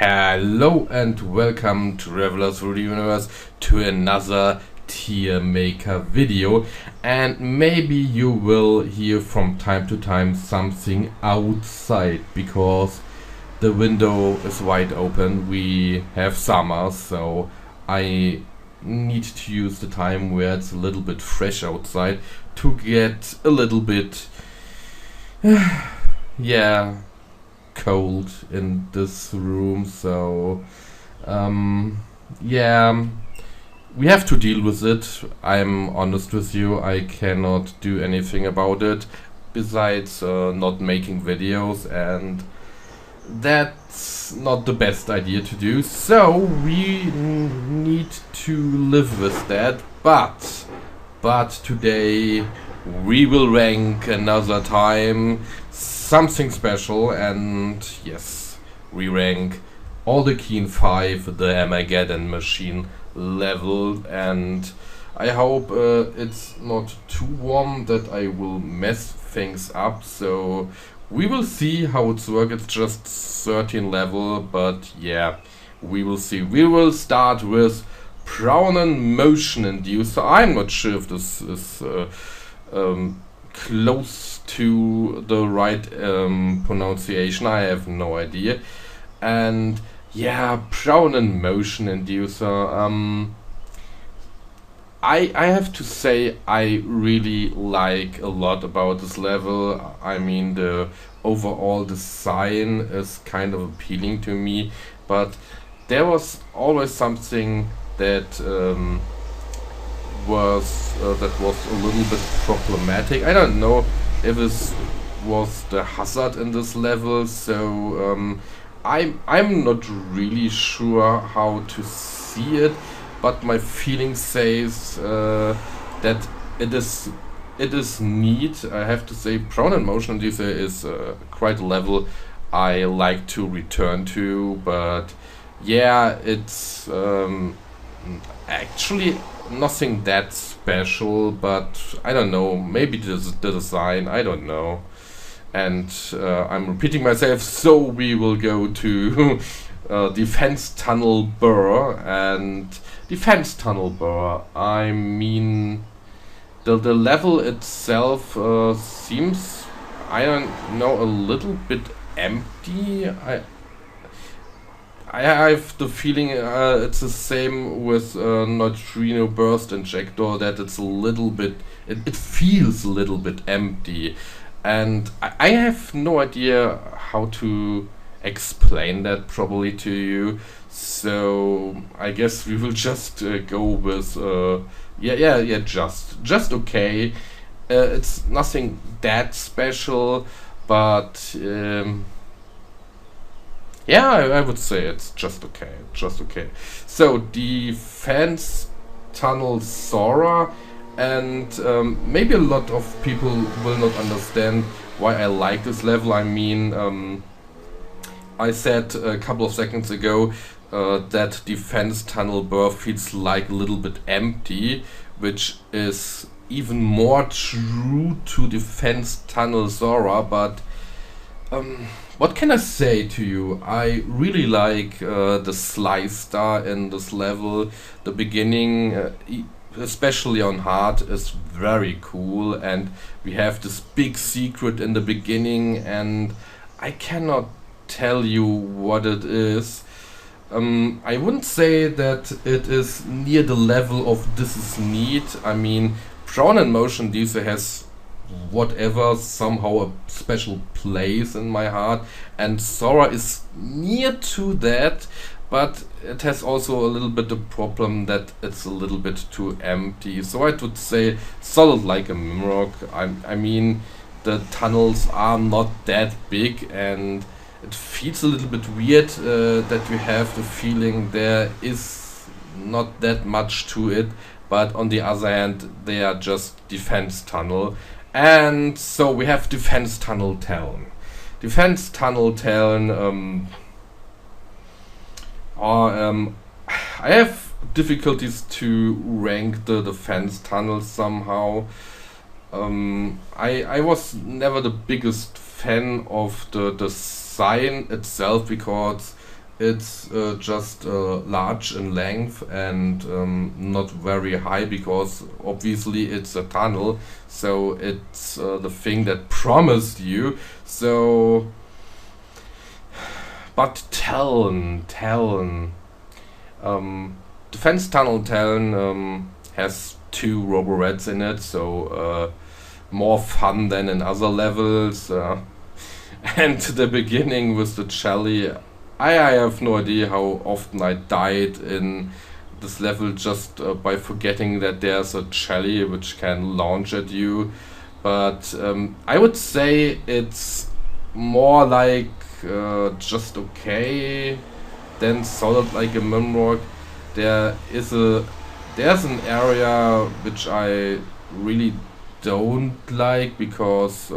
Hello and welcome, travelers through the universe, to another tier maker video. And maybe you will hear from time to time something outside, because the window is wide open. We have summer, so I need to use the time where it's a little bit fresh outside to get a little bit yeah, cold in this room. So yeah, we have to deal with it. I'm honest with you, I cannot do anything about it besides not making videos, and that's not the best idea to do, so we need to live with that. But today we will rank another time something special, and yes, we rank all the Keen 5, the Armageddon machine level, and I hope it's not too warm that I will mess things up, so we will see how it's work. It's just 13 level, but yeah, we will see. We will start with Brownen motion inducer. I'm not sure if this is close to the right pronunciation. I have no idea. And yeah, Brownen motion inducer. I have to say I really like a lot about this level. I mean, the overall design is kind of appealing to me, but there was always something that was a little bit problematic. I don't know if it was the hazard in this level, so I'm not really sure how to see it, but my feeling says that it is neat. I have to say, Brownen motion inducer is quite a level I like to return to, but yeah, it's actually nothing that special, but I don't know, maybe the design, I don't know. And I'm repeating myself, so we will go to Defense Tunnel Burr. And Defense Tunnel Burr, I mean, the level itself seems, I don't know, a little bit empty. I have the feeling it's the same with Neutrino Burst Injector, that it's a little bit, it feels a little bit empty. And I have no idea how to explain that properly to you, so I guess we will just go with just okay. It's nothing that special, but yeah, I would say it's just okay. So Defense Tunnel Sora, and maybe a lot of people will not understand why I like this level. I mean, I said a couple of seconds ago that Defense Tunnel Burr feels like a little bit empty, which is even more true to Defense Tunnel Zora, but what can I say to you? I really like the Slice Star in this level. The beginning, especially on hard, is very cool, and we have this big secret in the beginning, and I cannot tell you what it is. I wouldn't say that it is near the level of this is neat. I mean, Brownen motion inducer has whatever, somehow a special place in my heart, and Sora is near to that, but it has also a little bit the problem that it's a little bit too empty. So I would say solid like a Mimrock. I mean, the tunnels are not that big, and it feels a little bit weird that you have the feeling there is not that much to it, but on the other hand, they are just defense tunnel. And so we have Defense Tunnel Talon. Defense Tunnel Talon, I have difficulties to rank the defense tunnels somehow. I was never the biggest fan of the design itself, because it's just large in length and not very high, because obviously it's a tunnel, so it's the thing that promised you. So, but Talon, Defense Tunnel Talon has 2 Roborats in it, so more fun than in other levels. And the beginning with the Shelly, I have no idea how often I died in this level just by forgetting that there's a Shelly which can launch at you. But I would say it's more like just okay than solid like a Mimrock. There's an area which I really don't like, because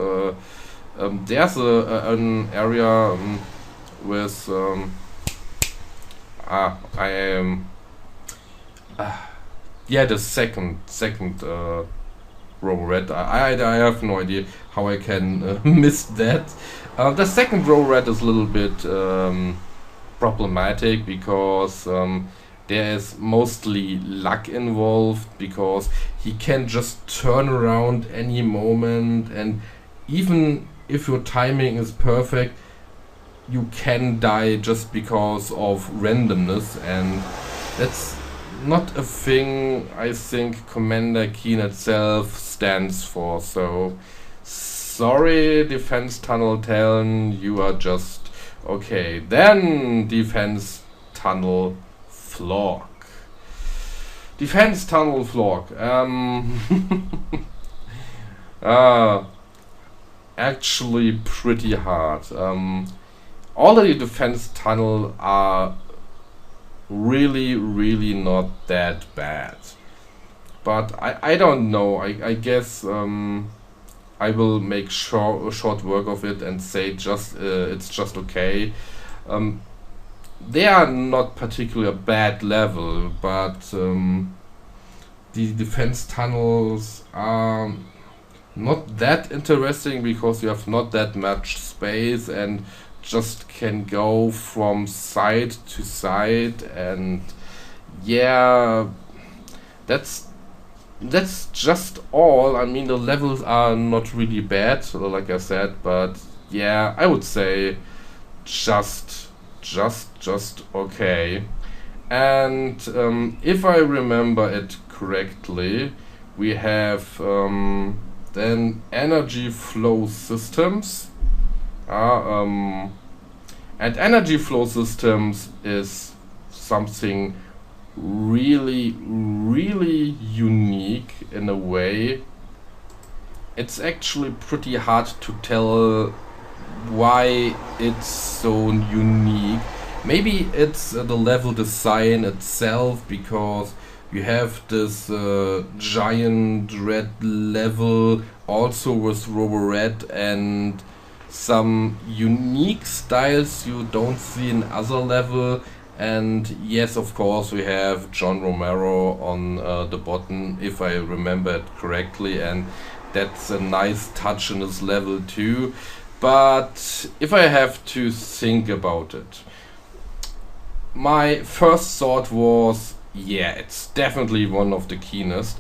there's an area with I am yeah, the second Roborat. I have no idea how I can miss that. The second Roborat is a little bit problematic, because there is mostly luck involved, because he can just turn around any moment, and even if your timing is perfect, you can die just because of randomness, and that's not a thing I think Commander Keen itself stands for. So sorry, Defense Tunnel Talon, you are just okay. Then Defense Tunnel Flork. Defense Tunnel Flork. Actually pretty hard. All the defense tunnel are really not that bad. But I don't know. I guess I will make short work of it and say it's just okay. They are not particularly a bad level, but the defense tunnels are not that interesting, because you have not that much space and just can go from side to side, and yeah, that's just all. I mean, the levels are not really bad, like I said, but yeah, I would say just okay. And if I remember it correctly, we have then energy flow systems. And energy flow systems is something really unique in a way. It's actually pretty hard to tell why it's so unique. Maybe it's the level design itself, because you have this giant red level also with Roborat and some unique styles you don't see in other level. And yes, of course, we have John Romero on the bottom, if I remember it correctly, and that's a nice touch in this level too. But if I have to think about it, my first thought was, yeah, it's definitely one of the keenest.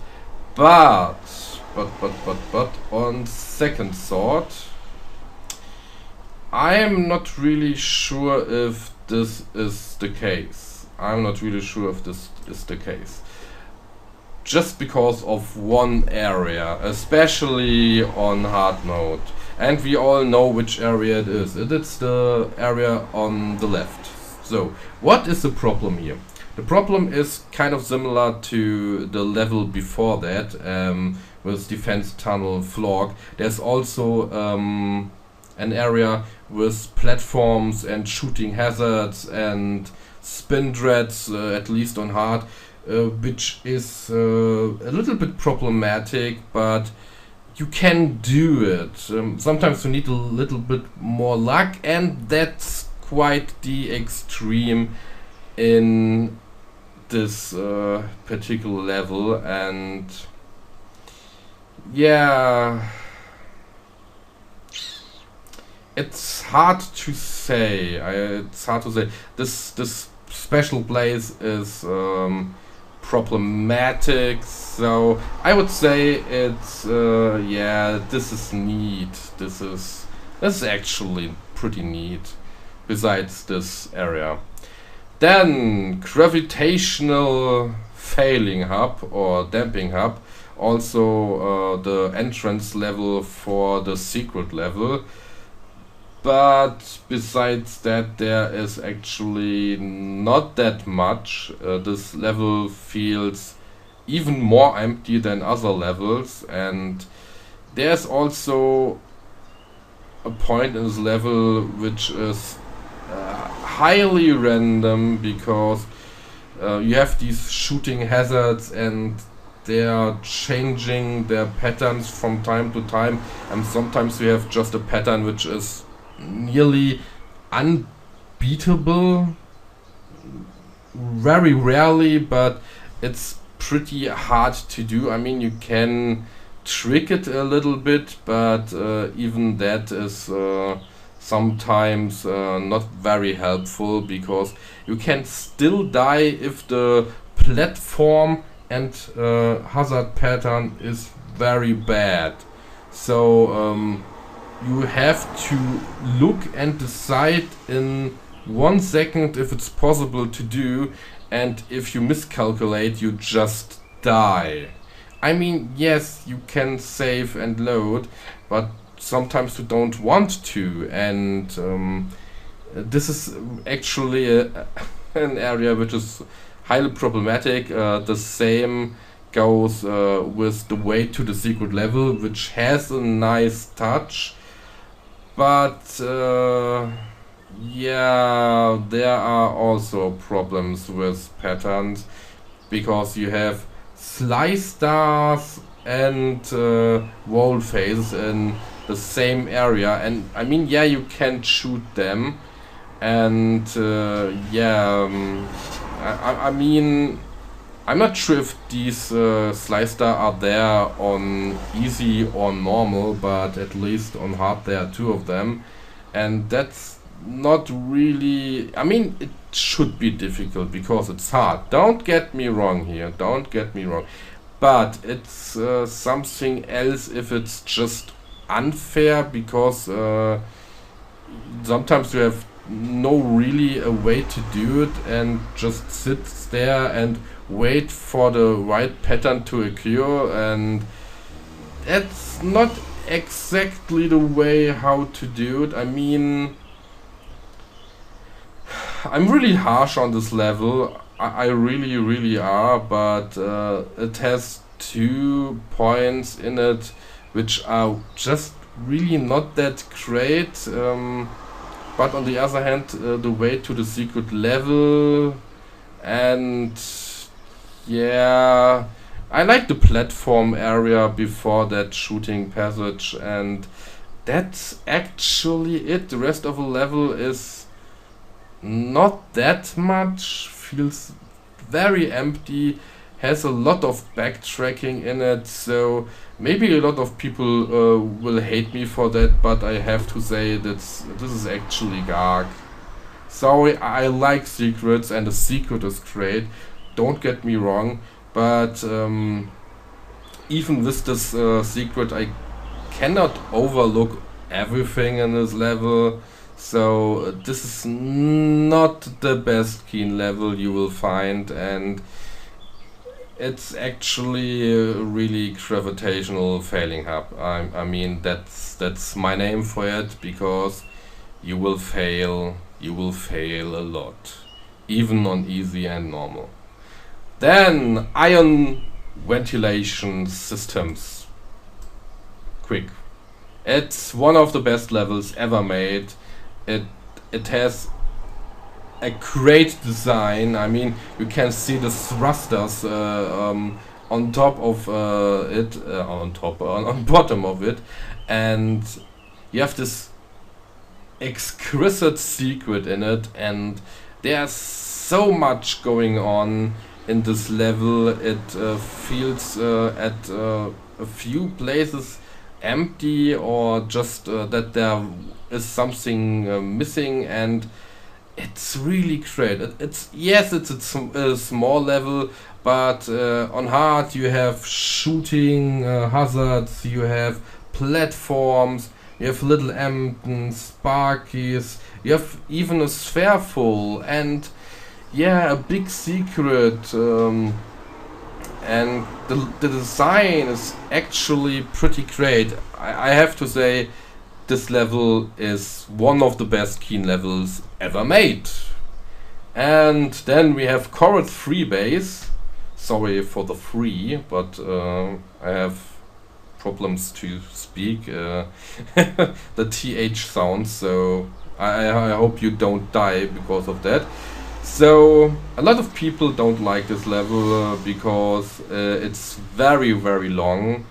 But on second thought, I am not really sure if this is the case. Just because of one area, especially on hard mode. And we all know which area it is. It's the area on the left. So, what is the problem here? The problem is kind of similar to the level before that, with Defense Tunnel Flork. There's also an area with platforms and shooting hazards and spin dreads, at least on hard, which is a little bit problematic, but you can do it. Sometimes you need a little bit more luck, and that's quite the extreme in this particular level. And yeah, It's hard to say. It's hard to say. This special place is problematic. So I would say it's yeah. This is neat. This is actually pretty neat. Besides this area, then gravitational failing hub or damping hub. Also the entrance level for the secret level. But besides that, there is actually not that much. This level feels even more empty than other levels, and there's also a point in this level which is highly random, because you have these shooting hazards and they are changing their patterns from time to time, and sometimes you have just a pattern which is nearly unbeatable, very rarely, but it's pretty hard to do. I mean, you can trick it a little bit, but even that is sometimes not very helpful, because you can still die if the platform and hazard pattern is very bad. So you have to look and decide in 1 second if it's possible to do, and if you miscalculate, you just die. I mean, yes, you can save and load, but sometimes you don't want to, and this is actually an area which is highly problematic. The same goes with the way to the secret level, which has a nice touch, but yeah, there are also problems with patterns, because you have slice stars and wall phases in the same area, and I mean, yeah, you can shoot them, and yeah, I mean, I'm not sure if these slice stars are there on easy or normal, but at least on hard there are 2 of them, and that's not really, I mean, it should be difficult because it's hard. Don't get me wrong here, don't get me wrong. But it's something else if it's just unfair, because sometimes you have no really a way to do it and just sits there and wait for the right pattern to occur, and that's not exactly the way how to do it. I mean, I'm really harsh on this level. I really are, but it has 2 points in it which are just really not that great. But on the other hand, the way to the secret level, and yeah, I like the platform area before that shooting passage, and that's actually it. The rest of the level is not that much, feels very empty, has a lot of backtracking in it, so maybe a lot of people will hate me for that, but I have to say that this is actually GARG. Sorry, I like secrets, and the secret is great, don't get me wrong, but even with this secret, I cannot overlook everything in this level. So this is not the best Keen level you will find, and it's actually a really gravitational failing hub. I mean, that's my name for it, because you will fail a lot, even on easy and normal. Then ion ventilation systems. Quick. It's one of the best levels ever made. It has a great design. I mean, you can see the thrusters on top of it, on bottom of it, and you have this exquisite secret in it, and there's so much going on in this level. It feels at a few places empty, or just that there is something missing, and it's really great. It's yes, it's a small level, but on hard you have shooting hazards, you have platforms, you have little Emtons, Sparkies, you have even a sphere full, and yeah, a big secret. And the design is actually pretty great. I have to say, this level is one of the best Keen levels ever made. And then we have Chorus Freebase. Sorry for the free, but I have problems to speak the TH sound, so I hope you don't die because of that. So a lot of people don't like this level because it's very long,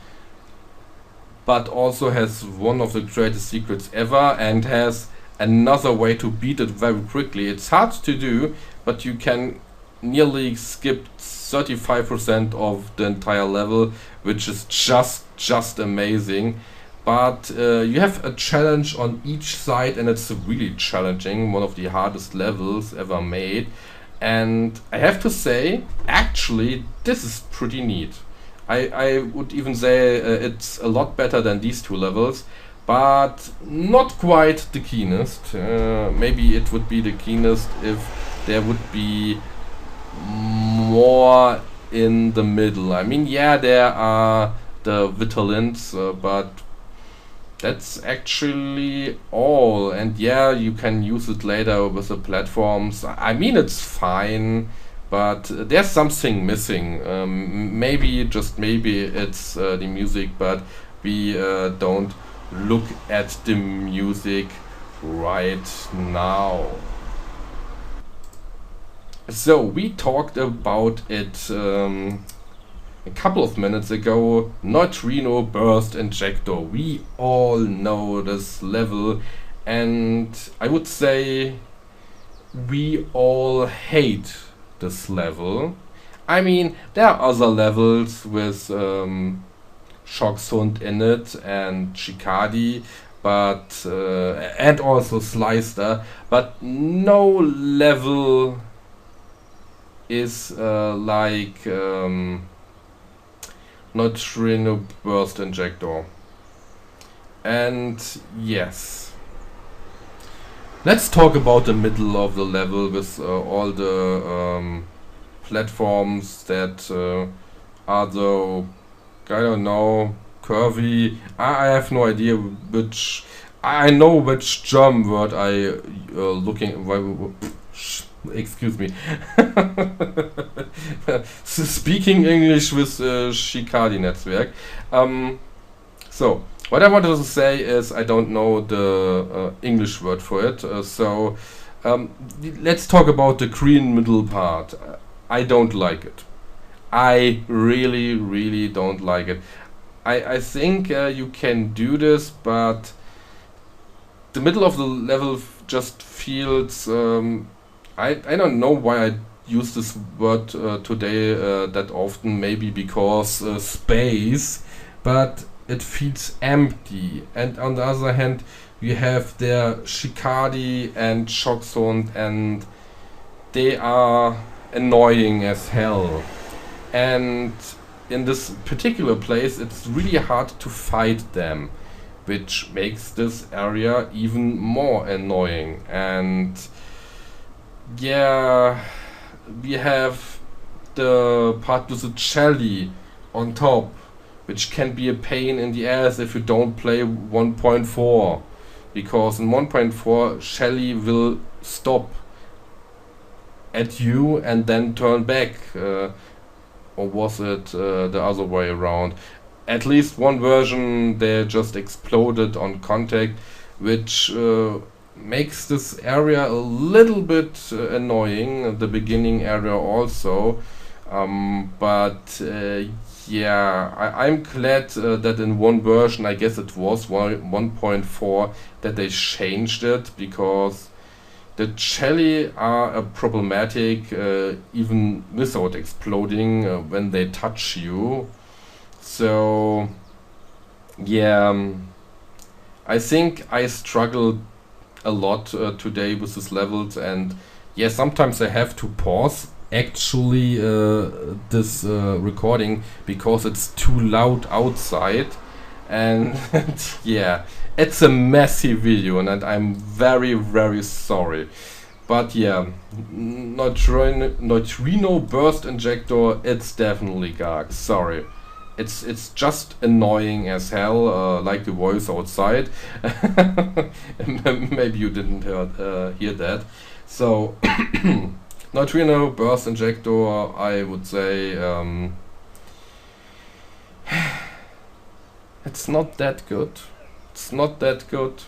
but also has one of the greatest secrets ever and has another way to beat it very quickly. It's hard to do, but you can nearly skip 35% of the entire level, which is just amazing. But you have a challenge on each side, and it's really challenging, one of the hardest levels ever made. And I have to say, actually, this is pretty neat. I would even say it's a lot better than these two levels, but not quite the keenest. Maybe it would be the keenest if there would be more in the middle. I mean, yeah, there are the Vitalins, but that's actually all. And yeah, you can use it later with the platforms. I mean, it's fine, but there's something missing. Maybe, just maybe, it's the music, but we don't look at the music right now. So we talked about it a couple of minutes ago. Neutrino Burst Injector. We all know this level, and I would say we all hate this level. I mean, there are other levels with Shocksund in it and Shikadi, but and also Slicer, but no level is like Neutrino Burst Injector. And yes, let's talk about the middle of the level with all the platforms that are though, I don't know, curvy. I have no idea which. I know which German word I looking. Excuse me. Speaking English with Shikadi-Netzwerk. So, what I wanted to say is I don't know the English word for it. So, let's talk about the green middle part. I don't like it. I really don't like it. I think you can do this, but the middle of the level just feels... I don't know why I use this word today that often, maybe because space, but it feels empty. And on the other hand, we have their Shikadi and Shocksund, and they are annoying as hell. And in this particular place, it's really hard to fight them, which makes this area even more annoying. And yeah, we have the part with the jelly on top, which can be a pain in the ass if you don't play 1.4, because in 1.4 Shelly will stop at you and then turn back, or was it the other way around? At least one version they just exploded on contact, which makes this area a little bit annoying, the beginning area also, but yeah, I'm glad that in one version, I guess it was 1.4, that they changed it, because the jelly are problematic even without exploding when they touch you. So Yeah, I think I struggled a lot today with these levels, and yeah, sometimes I have to pause actually this recording because it's too loud outside, and yeah, it's a messy video, and I'm very very sorry. But yeah, neutrino burst injector, it's definitely gag. Sorry. It's just annoying as hell, like the voice outside. Maybe you didn't hear that. So, neutrino burst injector, I would say it's not that good. It's not that good.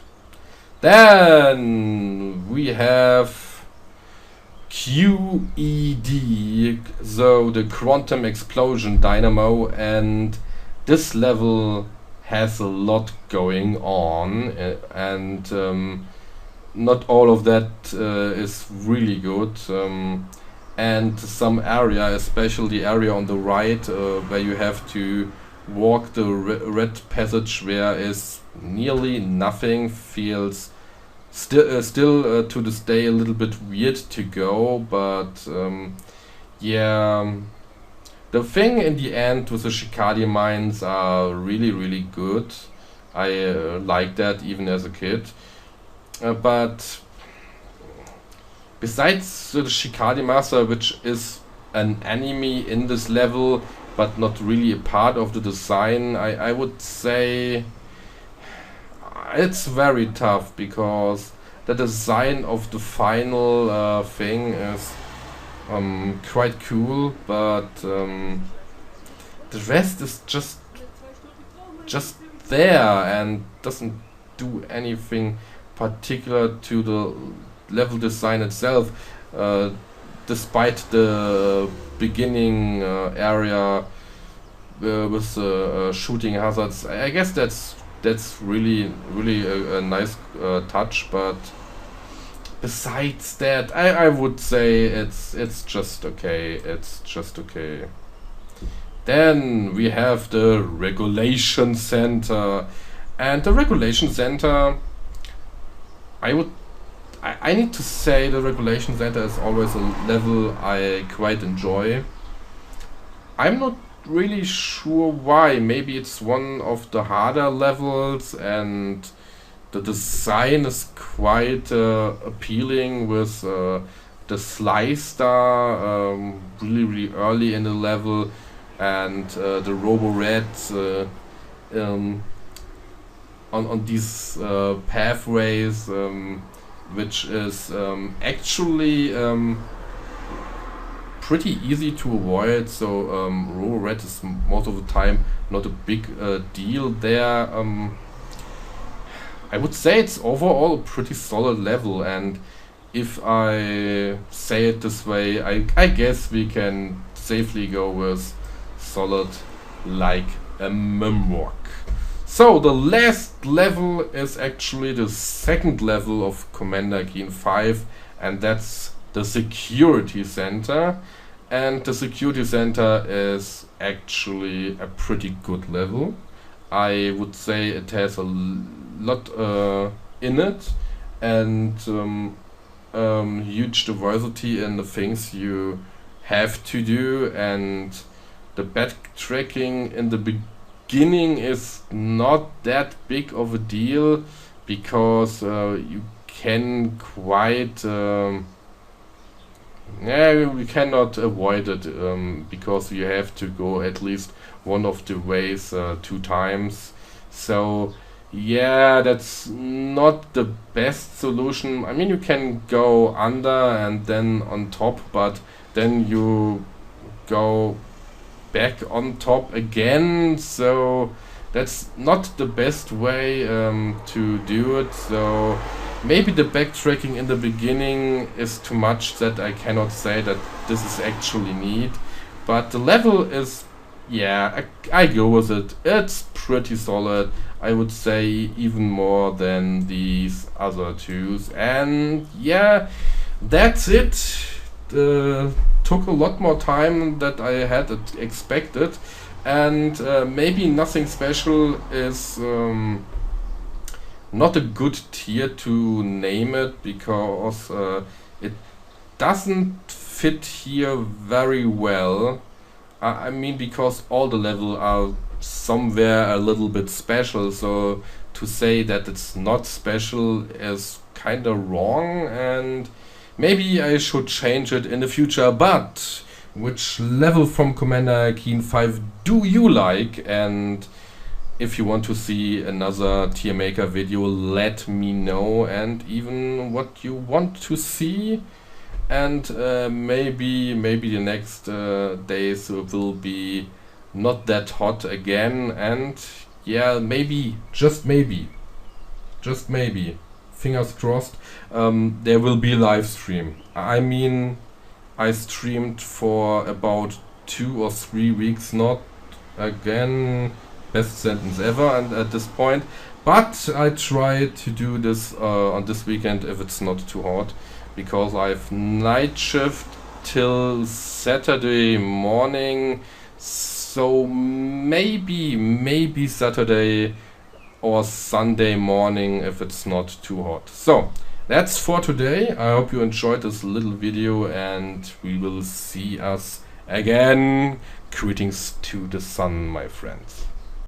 Then we have QED, so the quantum explosion dynamo, and this level has a lot going on, and not all of that is really good, and some area, especially the area on the right where you have to walk the red passage, where is nearly nothing, feels still to this day a little bit weird to go, but yeah, the thing in the end with the Shikadi mines are really really good. I like that even as a kid, but besides the Shikadi Master, which is an enemy in this level but not really a part of the design, I would say it's very tough, because the design of the final thing is quite cool, but the rest is just there and doesn't do anything particular to the level design itself, despite the beginning area with shooting hazards. I guess that's really really a nice touch, but besides that, I would say it's just okay. It's just okay. Then we have the Regulation Center, and the Regulation Center, I need to say the Regulation Center is always a level I quite enjoy. I'm not really sure why. Maybe it's one of the harder levels, and the design is quite appealing with the Slice Star really really early in the level, and the Robo Reds on these pathways, which is actually pretty easy to avoid. So Robo Red is most of the time not a big deal there. I would say it's overall a pretty solid level, and if I say it this way, I guess we can safely go with solid like a Mimrock. So the last level is actually the second level of Commander Keen 5, and that's the Security Center. And the Security Center is actually a pretty good level. I would say it has a lot in it, and huge diversity in the things you have to do, and the backtracking in the beginning is not that big of a deal, because you can quite we cannot avoid it, because you have to go at least one of the ways 2 times. So yeah, that's not the best solution. I mean, you can go under and then on top, but then you go back on top again, so that's not the best way to do it. So maybe the backtracking in the beginning is too much, that I cannot say that this is actually neat, but the level is, yeah, I go with it. It's pretty solid. I would say even more than these other twos. And yeah, that's it. Took a lot more time than I had expected, and maybe nothing special is not a good tier to name it, because it doesn't fit here very well. I mean, because all the levels are somewhere a little bit special, so to say that it's not special is kinda wrong, and maybe I should change it in the future. But which level from Commander Keen 5 do you like? And if you want to see another tier maker video, let me know, and even what you want to see. And maybe the next days will be not that hot again, and yeah, maybe, just maybe, fingers crossed, there will be a live stream. I mean, I streamed for about 2 or 3 weeks, not again, best sentence ever, and at this point, but I try to do this on this weekend if it's not too hot, because I have night shift till Saturday morning, so maybe Saturday or Sunday morning if it's not too hot. So that's for today. I hope you enjoyed this little video, and we will see us again. Greetings to the sun, my friends.